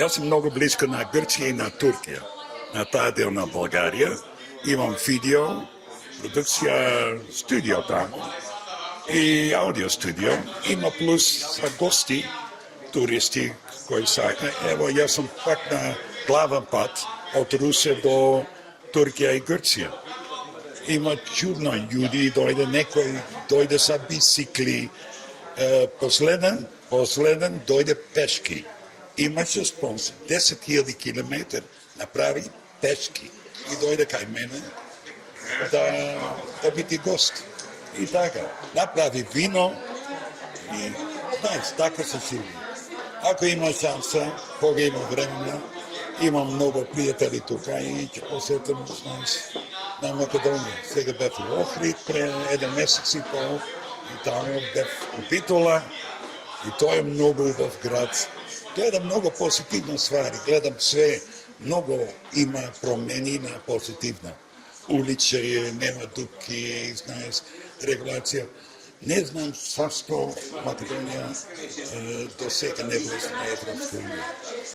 Јас сум многу близко на Грција и на Туркија, на таа дел на Българија. Имам видео, продукција, студио таму и аудио студио. Има плюс са гости, туристи кои сака. Ево, јас сум пак на главен пат од Русе до Туркија и Грција. Има чудно људи, дојде некој, дојде са бицикли. Последен дојде пешки. Имаше спонсор, 10.000 километри направи пешки и дојде кај мене да биде гост. И така, направи вино и знаеш, така се живи. Ако има шанса, кога има време, имам многу пријатели тука и ќе посетам, знаеш, на Македонија. Сега бев во Охрид пред 1 месец и пол и таму бев у Битола и тоа е многу убав град. Гледам многу позитивни ствари, гледам све, многу има промени на позитивна. Улици, нема дупки, знаеш, регулација. Не знам зашто Македонија до сега не влезе на Европска унија.